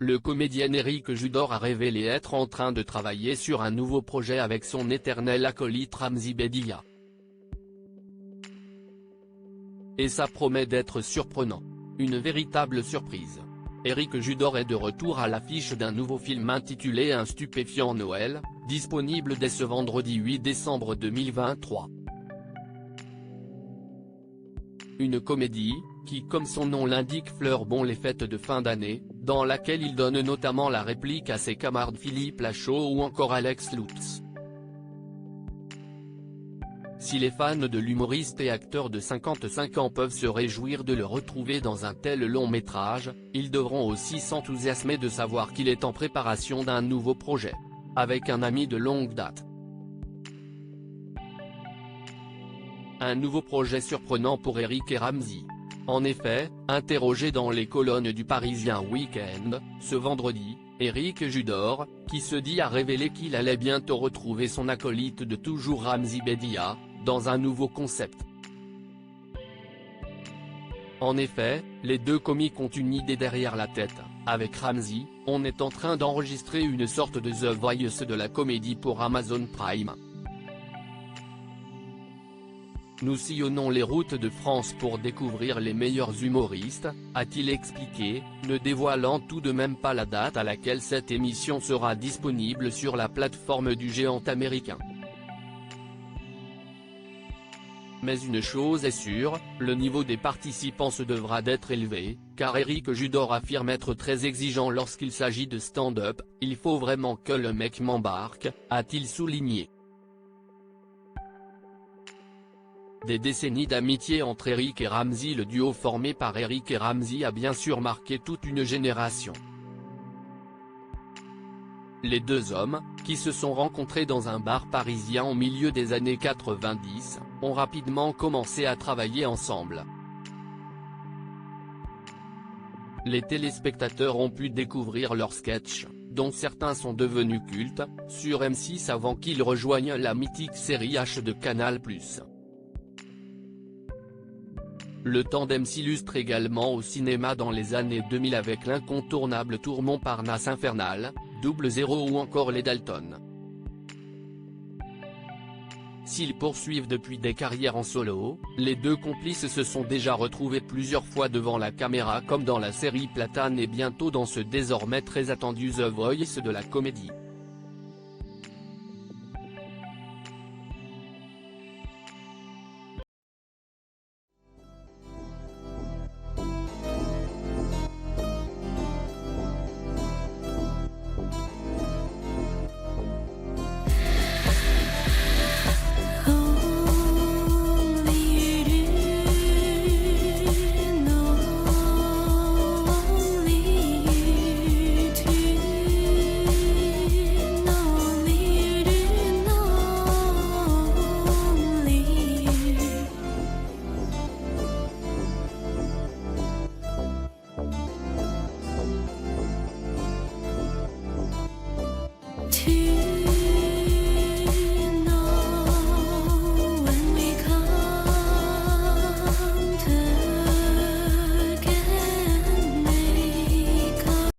Le comédien Eric Judor a révélé être en train de travailler sur un nouveau projet avec son éternel acolyte Ramzy Bedia. Et ça promet d'être surprenant. Une véritable surprise. Eric Judor est de retour à l'affiche d'un nouveau film intitulé Un stupéfiant Noël, disponible dès ce vendredi 8 décembre 2023. Une comédie, qui comme son nom l'indique fleure bon les fêtes de fin d'année, dans laquelle il donne notamment la réplique à ses camarades Philippe Lachaud ou encore Alex Lutz. Si les fans de l'humoriste et acteur de 55 ans peuvent se réjouir de le retrouver dans un tel long métrage, ils devront aussi s'enthousiasmer de savoir qu'il est en préparation d'un nouveau projet. Avec un ami de longue date. Un nouveau projet surprenant pour Eric et Ramzy. En effet, interrogé dans les colonnes du Parisien Week-end, ce vendredi, Eric Judor, qui se dit a révélé qu'il allait bientôt retrouver son acolyte de toujours Ramzy Bedia, dans un nouveau concept. En effet, les deux comiques ont une idée derrière la tête. Avec Ramzy, on est en train d'enregistrer une sorte de The Voice de la comédie pour Amazon Prime. Nous sillonnons les routes de France pour découvrir les meilleurs humoristes, a-t-il expliqué, ne dévoilant tout de même pas la date à laquelle cette émission sera disponible sur la plateforme du géant américain. Mais une chose est sûre, le niveau des participants se devra d'être élevé, car Eric Judor affirme être très exigeant lorsqu'il s'agit de stand-up, il faut vraiment que le mec m'embarque, a-t-il souligné. Des décennies d'amitié entre Eric et Ramzy. Le duo formé par Eric et Ramzy a bien sûr marqué toute une génération. Les deux hommes, qui se sont rencontrés dans un bar parisien au milieu des années 90, ont rapidement commencé à travailler ensemble. Les téléspectateurs ont pu découvrir leurs sketchs, dont certains sont devenus cultes, sur M6 avant qu'ils rejoignent la mythique série H de Canal+. Le tandem s'illustre également au cinéma dans les années 2000 avec l'incontournable Tour Montparnasse Infernal, 00 ou encore Les Dalton. S'ils poursuivent depuis des carrières en solo, les deux complices se sont déjà retrouvés plusieurs fois devant la caméra comme dans la série Platane et bientôt dans ce désormais très attendu The Voice de la comédie. To